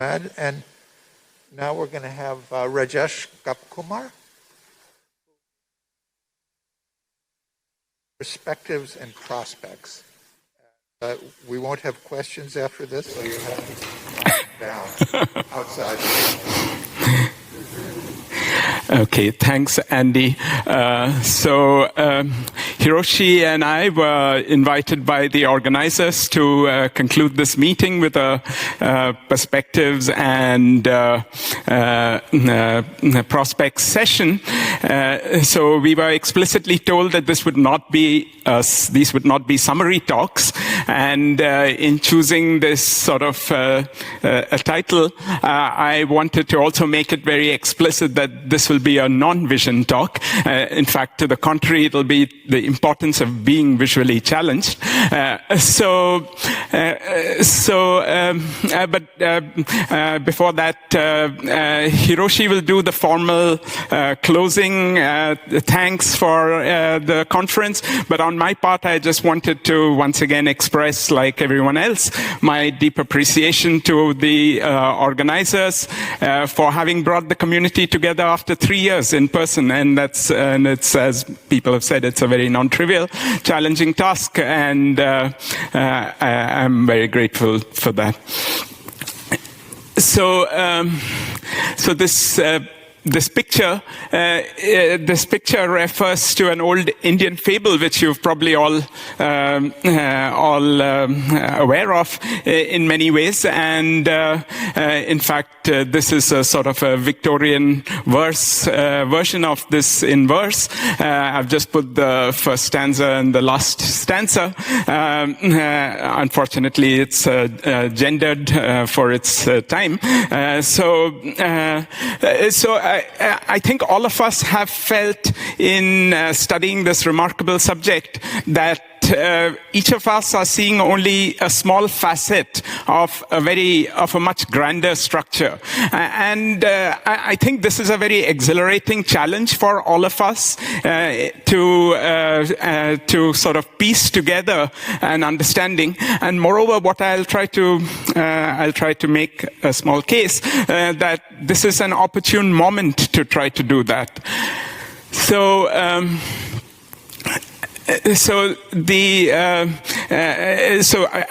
And now we're going to have Rajesh Gopakumar. Perspectives and prospects. We won't have questions after this, so you have to down outside. Okay, thanks, Andy. Hiroshi and I were invited by the organizers to conclude this meeting with a perspectives and prospects session. So we were explicitly told that these would not be summary talks, and in choosing this sort of a title, I wanted to also make it very explicit that this will be a non-vision talk. In fact, to the contrary, it'll be the importance of being visually challenged. But before that, Hiroshi will do the formal closing thanks for the conference. But on my part, I just wanted to once again express, like everyone else, my deep appreciation to the organizers for having brought the community together after 3 years in person. And it's, as people have said, it's a very non-trivial, challenging task, and I'm very grateful for that. So this picture refers to an old Indian fable, which you've probably all aware of in many ways. And in fact, this is a sort of a Victorian version of this in verse. I've just put the first stanza and the last stanza. Unfortunately, it's gendered for its time. I think all of us have felt in studying this remarkable subject that each of us are seeing only a small facet of a much grander structure. And I think this is a very exhilarating challenge for all of us to sort of piece together an understanding. And moreover, what I'll try to make a small case that this is an opportune moment to try to do that. So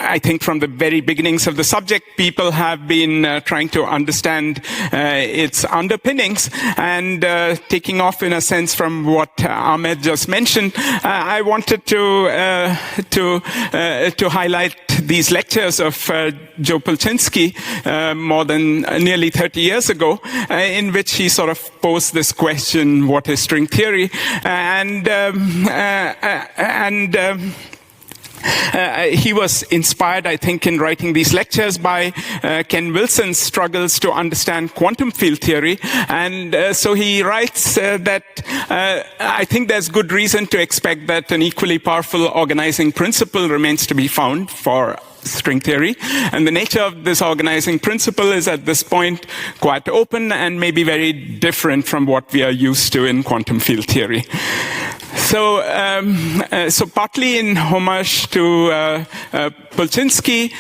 I think from the very beginnings of the subject, people have been trying to understand its underpinnings, and taking off in a sense from what Ahmed just mentioned, I wanted to highlight these lectures of Joe Polchinski more than nearly 30 years ago, in which he sort of posed this question: what is string theory? He was inspired, I think, in writing these lectures by Ken Wilson's struggles to understand quantum field theory. And so he writes that I think there's good reason to expect that an equally powerful organizing principle remains to be found for string theory. And the nature of this organizing principle is at this point quite open and maybe very different from what we are used to in quantum field theory. So partly in homage to Polchinski,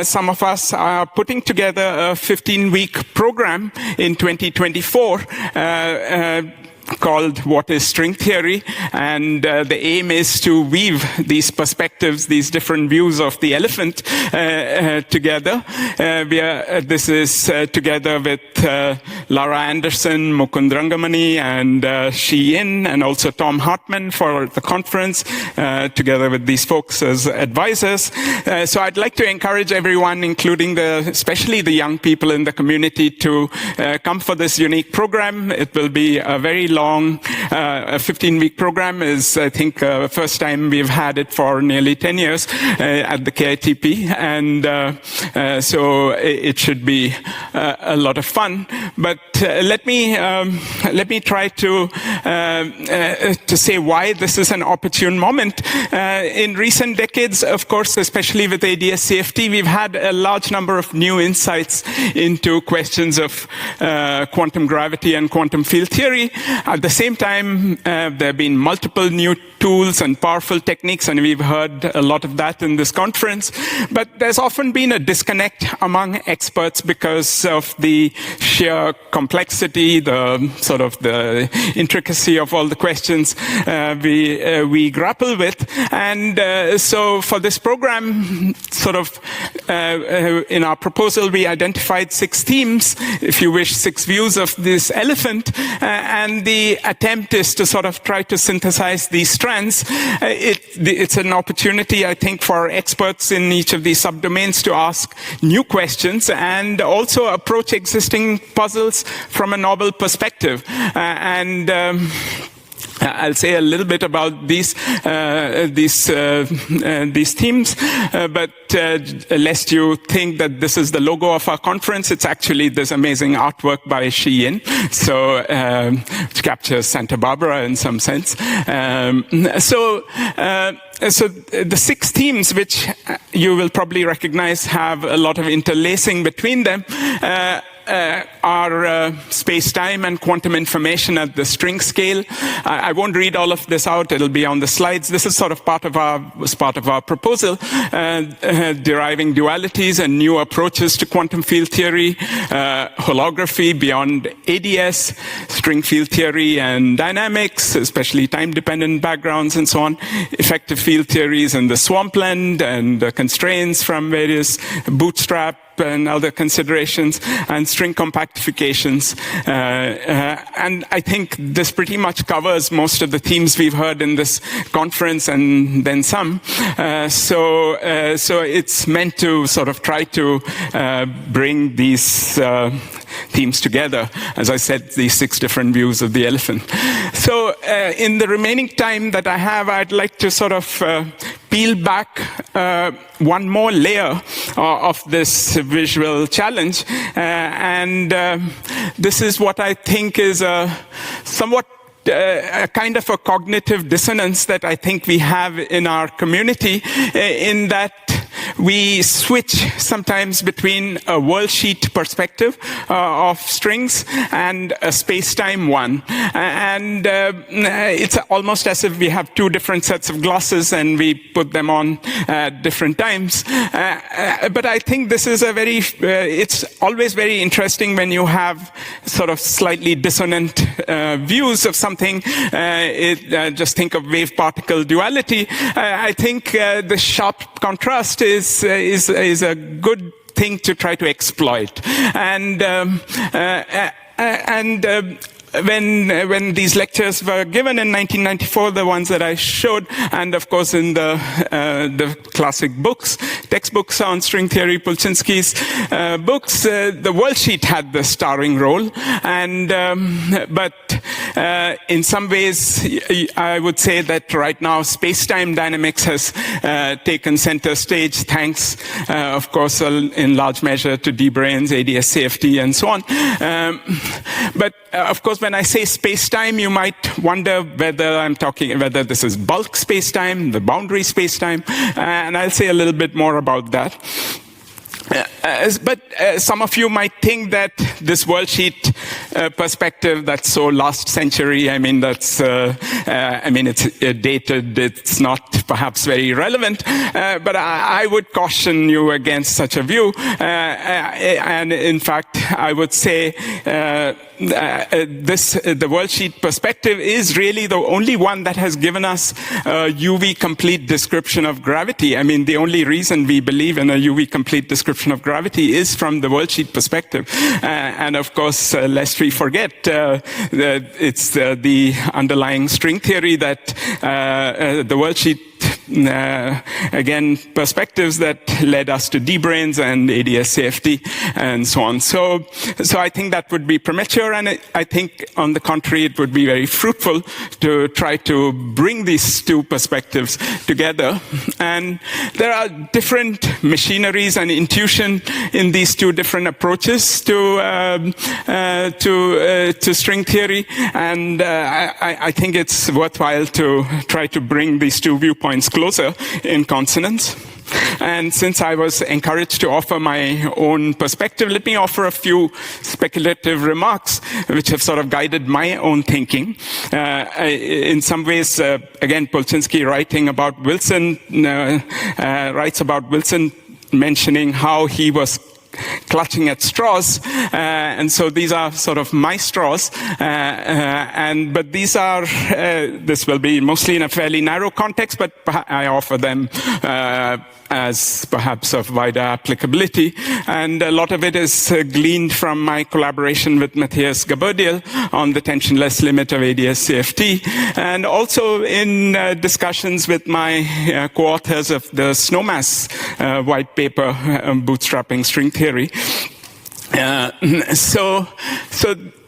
some of us are putting together a 15-week program in 2024 called What is String Theory? And the aim is to weave these perspectives, these different views of the elephant together. This is together with Lara Anderson, Mukund Rangamani, and Shi Yin, and also Tom Hartman for the conference, together with these folks as advisors. So I'd like to encourage everyone, including especially the young people in the community, to come for this unique program. It will be a very long, a 15-week program is, I think, first time we've had it for nearly 10 years at the KITP, and so it should be a lot of fun. But let me try to say why this is an opportune moment. In recent decades, of course, especially with ADS CFT, we've had a large number of new insights into questions of quantum gravity and quantum field theory. At the same time, there have been multiple new tools and powerful techniques, and we've heard a lot of that in this conference. But there's often been a disconnect among experts because of the sheer complexity, the sort of the intricacy of all the questions we grapple with. And so for this program, sort of in our proposal, we identified 6 themes, if you wish, 6 views of this elephant, and the attempt is to sort of try to synthesize these strands. It's an opportunity, I think, for experts in each of these subdomains to ask new questions and also approach existing puzzles from a novel perspective. I'll say a little bit about these themes, but lest you think that this is the logo of our conference, it's actually this amazing artwork by Shi Yin, which captures Santa Barbara in some sense. So the 6 themes, which you will probably recognize, have a lot of interlacing between them. Are space-time and quantum information at the string scale. I won't read all of this out, it'll be on the slides. This is sort of part of our proposal, deriving dualities and new approaches to quantum field theory, holography beyond ADS, string field theory and dynamics, especially time-dependent backgrounds and so on, effective field theories and the swampland and the constraints from various bootstrap and other considerations, and string compactifications. And I think this pretty much covers most of the themes we've heard in this conference and then some. So it's meant to sort of try to bring these themes together. As I said, these 6 different views of the elephant. So in the remaining time that I have, I'd like to sort of peel back one more layer of this visual challenge. And this is what I think is a somewhat a kind of a cognitive dissonance that I think we have in our community, in that we switch sometimes between a worldsheet perspective of strings and a space-time one. And it's almost as if we have 2 different sets of glasses and we put them on at different times. But I think this is it's always very interesting when you have sort of slightly dissonant views of something. Just think of wave-particle duality. I think the sharp contrast is a good thing to try to exploit. And when these lectures were given in 1994, the ones that I showed, and of course in the classic books, textbooks on string theory, Pulczynski's books, the Worldsheet had the starring role. And but in some ways, I would say that right now space-time dynamics has taken center stage, thanks, of course, in large measure to D-branes, ADS CFT, and so on. But of course, when I say space-time, you might wonder whether this is bulk space-time, the boundary space-time, and I'll say a little bit more about that. But some of you might think that this worldsheet perspective that's so last century, it's dated, it's not perhaps very relevant, but I would caution you against such a view. And in fact, I would say the worldsheet perspective is really the only one that has given us a UV complete description of gravity. The only reason we believe in a UV complete description of gravity is from the worldsheet perspective. And of course, lest we forget, it's the underlying string theory that the worldsheet again, perspectives that led us to D-branes and ADS CFT and so on. So I think that would be premature, and I think, on the contrary, it would be very fruitful to try to bring these 2 perspectives together. And there are different machineries and intuition in these 2 different approaches to string theory, and I think it's worthwhile to try to bring these 2 viewpoints closer in consonance. And since I was encouraged to offer my own perspective, let me offer a few speculative remarks which have sort of guided my own thinking. In some ways, again, Polchinski writes about Wilson, mentioning how he was clutching at straws, and so these are sort of my straws, but these are, this will be mostly in a fairly narrow context, but I offer them as perhaps of wider applicability, and a lot of it is gleaned from my collaboration with Matthias Gaberdiel on the tensionless limit of ADS-CFT, and also in discussions with my co-authors of the SNOMAS white paper, Bootstrapping String Theory. So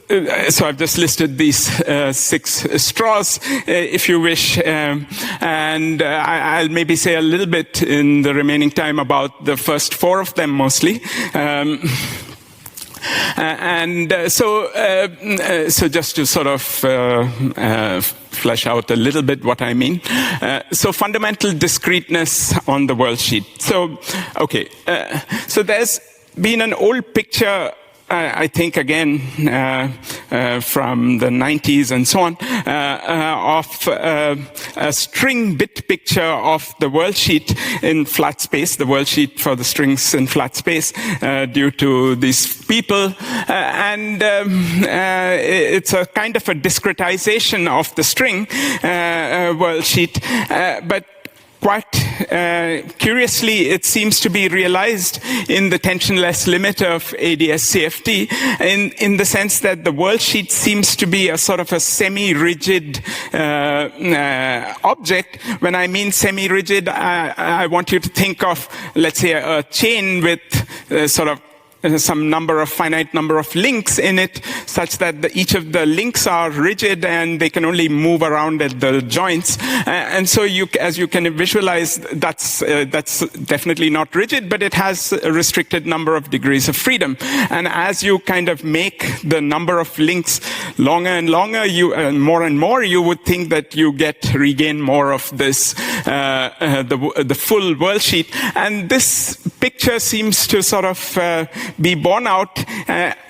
I've just listed these 6 straws, if you wish, and I'll maybe say a little bit in the remaining time about the first 4 of them mostly. So just to sort of flesh out a little bit what I mean. So fundamental discreteness on the worldsheet. So, okay, so there's been an old picture, I think again from the 90s and so on, of a string bit picture of the worldsheet in flat space, the worldsheet for the strings in flat space, due to these people, and it's a kind of a discretization of the string worldsheet, but quite curiously, it seems to be realized in the tensionless limit of ADS-CFT in the sense that the worldsheet seems to be a sort of a semi-rigid object. When I mean semi-rigid, I want you to think of, let's say, a chain with sort of some finite number of links in it, such that each of the links are rigid and they can only move around at the joints. And so, as you can visualize, that's definitely not rigid, but it has a restricted number of degrees of freedom. And as you kind of make the number of links longer and longer, more and more, you would think that you regain more of this, the full worldsheet. And this picture seems to sort of be borne out.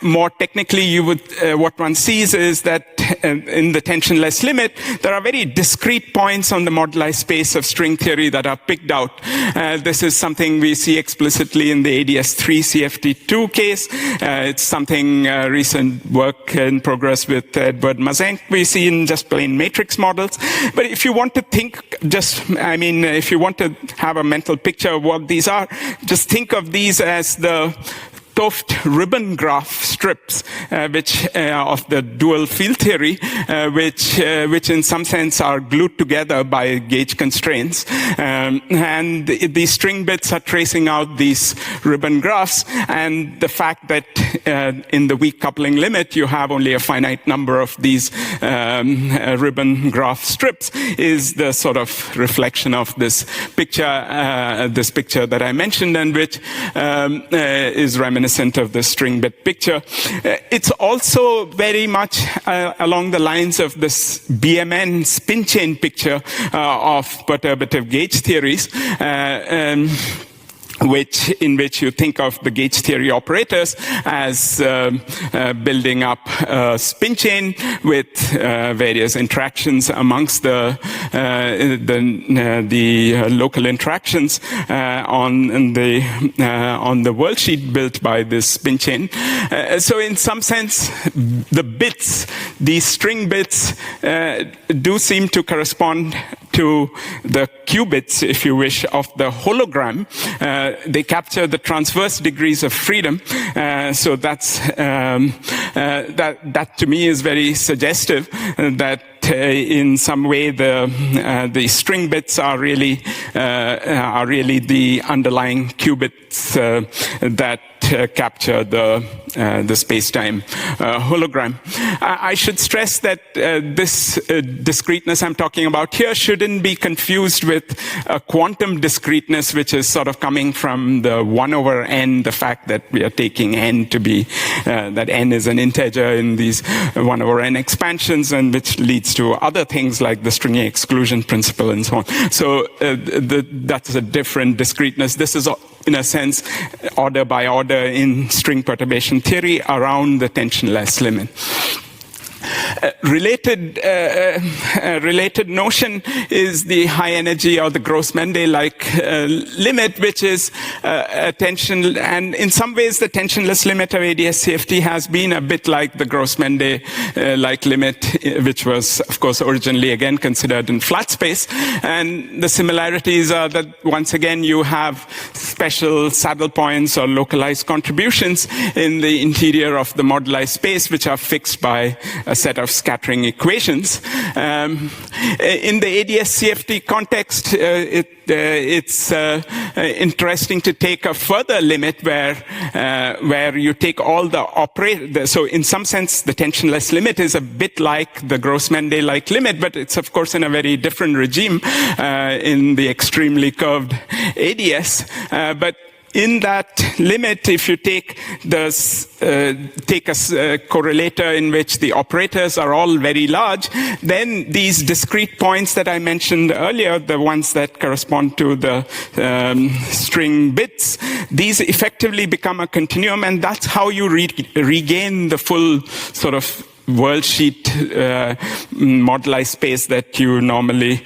More technically, what one sees is that in the tensionless limit, there are very discrete points on the moduli space of string theory that are picked out. This is something we see explicitly in the ADS-3-CFT2 case. It's something recent work in progress with Edward Mazenk we see in just plain matrix models. But if you want to think if you want to have a mental picture of what these are, just think of these as the Toft ribbon graph strips, which of the dual field theory, which in some sense are glued together by gauge constraints, and these string bits are tracing out these ribbon graphs. And the fact that in the weak coupling limit you have only a finite number of these ribbon graph strips is the sort of reflection of this picture that I mentioned, and which is reminiscent of the string bit picture. It's also very much along the lines of this BMN spin chain picture of perturbative gauge theories, in which you think of the gauge theory operators as building up a spin chain with various interactions amongst the local interactions on the worldsheet built by this spin chain. So in some sense, the bits, these string bits, do seem to correspond to the qubits, if you wish, of the hologram. They capture the transverse degrees of freedom. So that's that to me is very suggestive that in some way the string bits are really the underlying qubits that capture the space-time hologram. I should stress that this discreteness I'm talking about here shouldn't be confused with a quantum discreteness, which is sort of coming from the 1 over n, the fact that we are taking n to be, that n is an integer in these 1 over n expansions, and which leads to other things like the stringy exclusion principle and so on. So that's a different discreteness. This is, in a sense, order by order in string perturbation theory around the tensionless limit. Related notion is the high energy or the Gross-Mendel-like limit, which is a tension, and in some ways the tensionless limit of ADS-CFT has been a bit like the Gross-Mendel-like limit, which was, of course, originally again considered in flat space. And the similarities are that once again you have special saddle points or localized contributions in the interior of the moduli space, which are fixed by a set of scattering equations. In the ADS-CFT context, it's interesting to take a further limit where you take all the operator. So in some sense, the tensionless limit is a bit like the Gross-Mendel-like limit, but it's of course in a very different regime in the extremely curved ADS. But in that limit, if you take a correlator in which the operators are all very large, then these discrete points that I mentioned earlier, the ones that correspond to the string bits, these effectively become a continuum, and that's how you regain the full sort of Worldsheet moduli space that you normally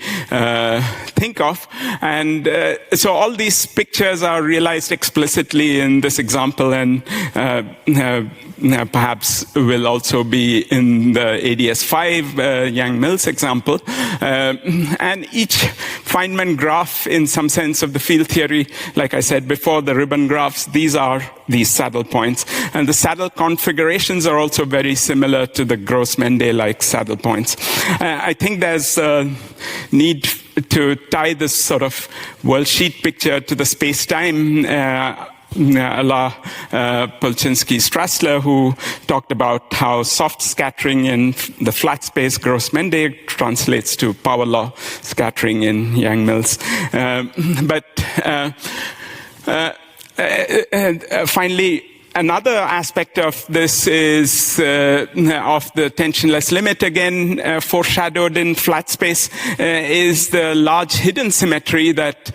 think of. And so all these pictures are realized explicitly in this example, and perhaps will also be in the ADS5 Yang-Mills example. And each Feynman graph, in some sense of the field theory, like I said before, the ribbon graphs, these are these saddle points. And the saddle configurations are also very similar to the Gross-Mendel-like saddle points. I think there's a need to tie this sort of Worldsheet picture to the space-time a la Polchinski-Strassler, who talked about how soft scattering in the flat space Gross-Mendel translates to power law scattering in Yang-Mills. Finally, another aspect of this is of the tensionless limit, again foreshadowed in flat space, is the large hidden symmetry that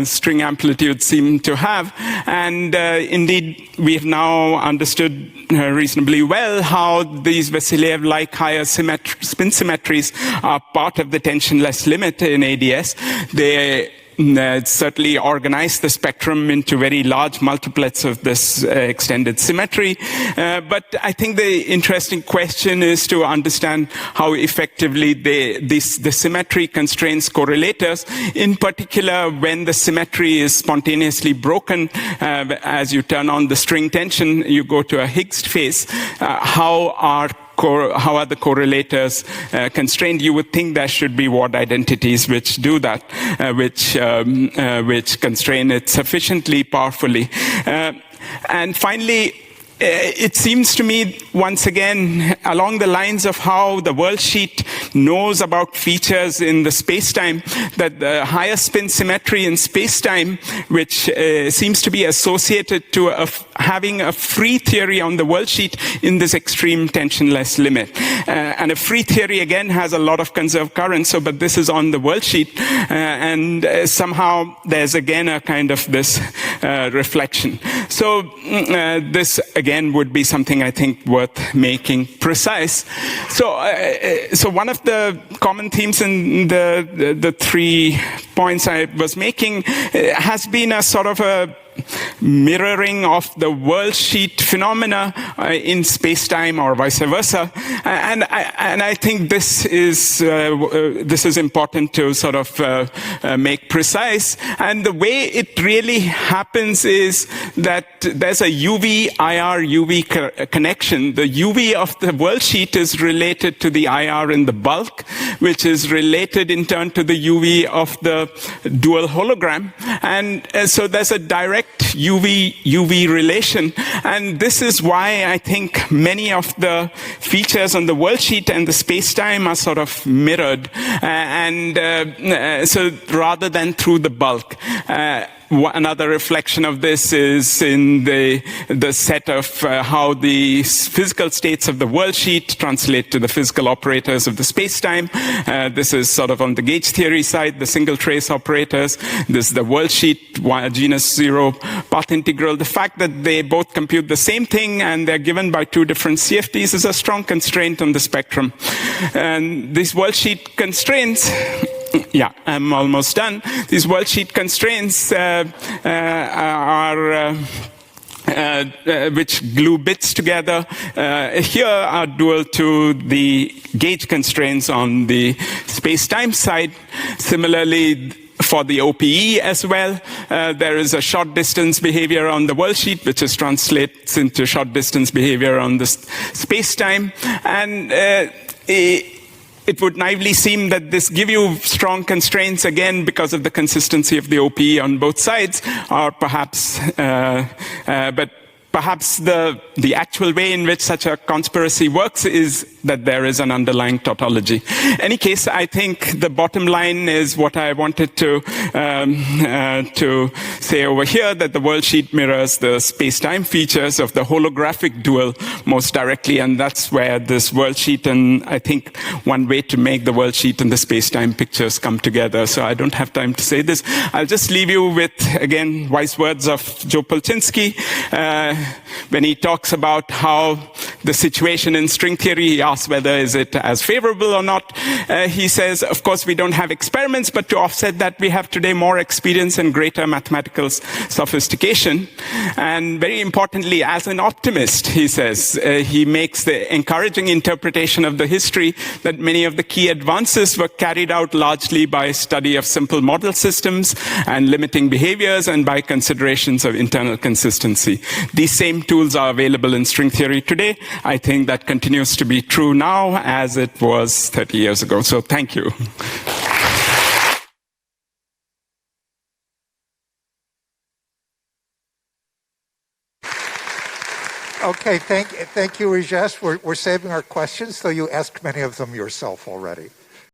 string amplitudes seem to have. And indeed, we've now understood reasonably well how these Vasiliev-like higher spin symmetries are part of the tensionless limit in ADS. They certainly organize the spectrum into very large multiplets of this extended symmetry. But I think the interesting question is to understand how effectively the symmetry constrains correlators, in particular when the symmetry is spontaneously broken. As you turn on the string tension, you go to a Higgs phase. How are the correlators constrained? You would think there should be Ward identities which do that, which constrain it sufficiently powerfully. And finally, it seems to me, once again, along the lines of how the Worldsheet knows about features in the spacetime, that the higher spin symmetry in spacetime, which seems to be associated to having a free theory on the Worldsheet in this extreme tensionless limit. And a free theory, again, has a lot of conserved currents, but this is on the Worldsheet. And somehow there's, again, a kind of this reflection. So this, again, would be something I think worth making precise. So one of the common themes in the 3 points I was making has been a sort of a mirroring of the Worldsheet phenomena in space-time or vice versa, and I think this is important to sort of make precise. And the way it really happens is that there's a UV-IR-UV connection. The UV of the Worldsheet is related to the IR in the bulk, which is related in turn to the UV of the dual hologram, and so there's a direct direct UV relation. And this is why I think many of the features on the worldsheet and the spacetime are sort of mirrored. So rather than through the bulk. Another reflection of this is in the set of how the physical states of the worldsheet translate to the physical operators of the spacetime. This is sort of on the gauge theory side, the single trace operators. This is the worldsheet genus zero path integral. The fact that they both compute the same thing and they're given by two different CFTs is a strong constraint on the spectrum. And these worldsheet constraints, yeah, I'm almost done. These worldsheet constraints which glue bits together here are dual to the gauge constraints on the space-time side. Similarly, for the OPE as well, there is a short distance behavior on the worldsheet, which translates into short distance behavior on the space-time. And it would naively seem that this give you strong constraints again because of the consistency of the OPE on both sides, or perhaps, but perhaps the actual way in which such a conspiracy works is that there is an underlying tautology. In any case, I think the bottom line is what I wanted to say over here, that the worldsheet mirrors the space-time features of the holographic dual most directly, and that's where this worldsheet and I think one way to make the worldsheet and the space-time pictures come together. So I don't have time to say this. I'll just leave you with, again, wise words of Joe Polchinski. When he talks about how the situation in string theory, he asks whether is it as favorable or not. He says, of course, we don't have experiments, but to offset that, we have today more experience and greater mathematical sophistication. And very importantly, as an optimist, he says, he makes the encouraging interpretation of the history that many of the key advances were carried out largely by study of simple model systems and limiting behaviors and by considerations of internal consistency. These same tools are available in string theory today. I think that continues to be true now as it was 30 years ago. So thank you. Okay, thank you, Rajesh. We're saving our questions, though you asked many of them yourself already.